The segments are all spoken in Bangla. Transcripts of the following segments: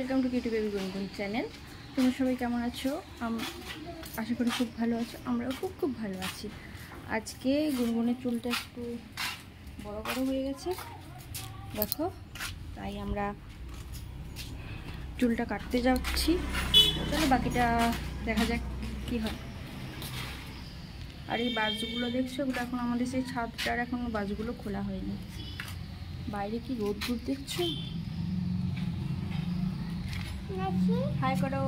ওয়েলকাম টু কিউটি বেবি গুনগুন চ্যানেল। তোমরা সবাই কেমন আছো? আশা করি খুব ভালো আছো। আমরাও খুব ভালো আছি। আজকে গুনগুনের চুলটা একটু বড় বড় হয়ে গেছে দেখো, তাই আমরা চুলটা কাটতে যাচ্ছি। চলো বাকিটা দেখা যাক কি হয়। আর এই বাজগুলো দেখছো, ওগুলো এখন আমাদের সেই ছাদটার এখনো বাজগুলো খোলা হয়নি। বাইরে কি রোদ্দুর দেখছো? হাই করো।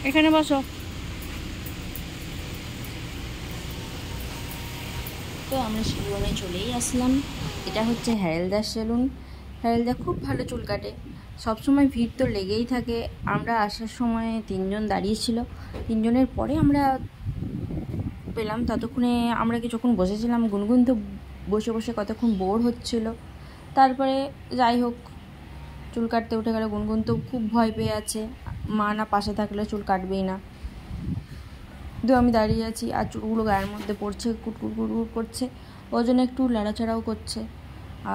এখানে বসো। তো আমরা সেলুনে চলেই আসলাম। এটা হচ্ছে হ্যারেলদার সেলুন। হ্যারেলদা খুব ভালো চুল কাটে। সবসময় ভিড় তো লেগেই থাকে। আমরা আসার সময় 3 জন দাঁড়িয়েছিল, 3 জনের পরে আমরা পেলাম। ততক্ষণে আমরা যখন বসেছিলাম, গুনগুন তো বসে বসে কতক্ষণ বোর হচ্ছিল। তারপরে যাই হোক, চুল কাটতে উঠে গেল। গুনগুন তো খুব ভয় পেয়ে আছে, মা না পাশে থাকলে চুল কাটবেই না। তো আমি দাঁড়িয়ে আছি আর চুলগুলো গায়ের মধ্যে পড়ছে, কুটকুট কুটকুট করছে, ওই জন্য একটু লাড়াচাড়াও করছে।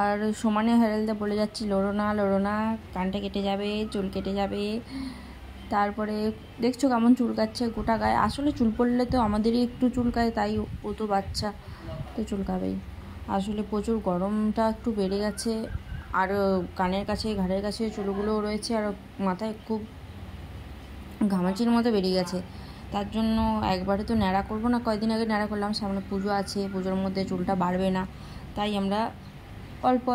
আর সমানে হ্যারেলদা বলে যাচ্ছি, লড়ো না, কানটা কেটে যাবে, চুল কেটে যাবে। তারপরে দেখছো কেমন চুল কাটছে গোটা গায়ে। আসলে চুল পড়লে তো আমাদেরই একটু চুলকায়, তাই ও তো বাচ্চা, তো চুলকাবেই। আসলে প্রচুর গরমটা একটু বেড়ে গেছে, আর কানের কাছে ঘাড়ের কাছে চুলগুলোও রয়েছে, আর মাথায় খুব ঘামাচির মতো বেরিয়ে গেছে। তার জন্য একবারে তো ন্যাড়া করবো না, কয়েকদিন আগে ন্যাড়া করলাম। সামনে পুজো আছে, পুজোর মধ্যে চুলটা বাড়বে না, তাই আমরা অল্প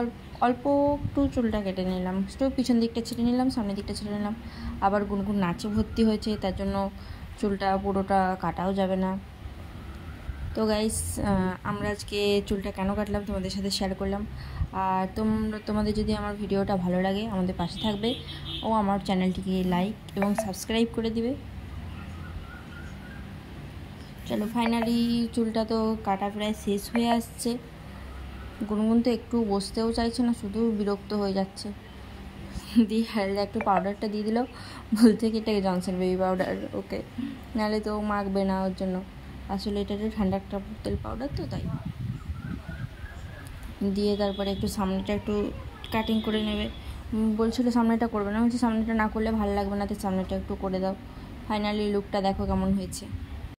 একটু চুলটা কেটে নিলাম। একটু পিছন দিকটা ছেড়ে নিলাম, সামনের দিকটা ছেড়ে নিলাম। আবার গুনগুন নাচে ভর্তি হয়েছে, তার জন্য চুলটা পুরোটা কাটাও যাবে না। তো গাইস, আমরা আজকে চুলটা কেন কাটলাম তোমাদের সাথে শেয়ার করলাম। আর তোমাদের যদি আমার ভিডিওটা ভালো লাগে, আমাদের পাশে থাকবে ও আমার চ্যানেলটিকে লাইক এবং সাবস্ক্রাইব করে দিবে। চলো, ফাইনালি চুলটা তো কাটা প্রায় শেষ হয়ে আসছে। গুনগুন তো একটু বসতেও চাইছে না, শুধু বিরক্ত হয়ে যাচ্ছে। দিয়ে হ্যারেলদা একটু পাউডারটা দিয়ে দিল, বলতে কি এটাকে জনসন বেবি পাউডার, ওকে নাহলে তো মাখবে না ওর জন্য। আসলে এটা ঠান্ডা একটা তেল পাউডার তো, তাই দিয়ে তারপরে একটু সামনেটা একটু কাটিং করে নেবে। বলছিল সামনেটা করবে না, বলছি সামনেটা না করলে ভালো লাগবে না, তো সামনেটা একটু করে দাও। ফাইনালি লুকটা দেখো কেমন হয়েছে।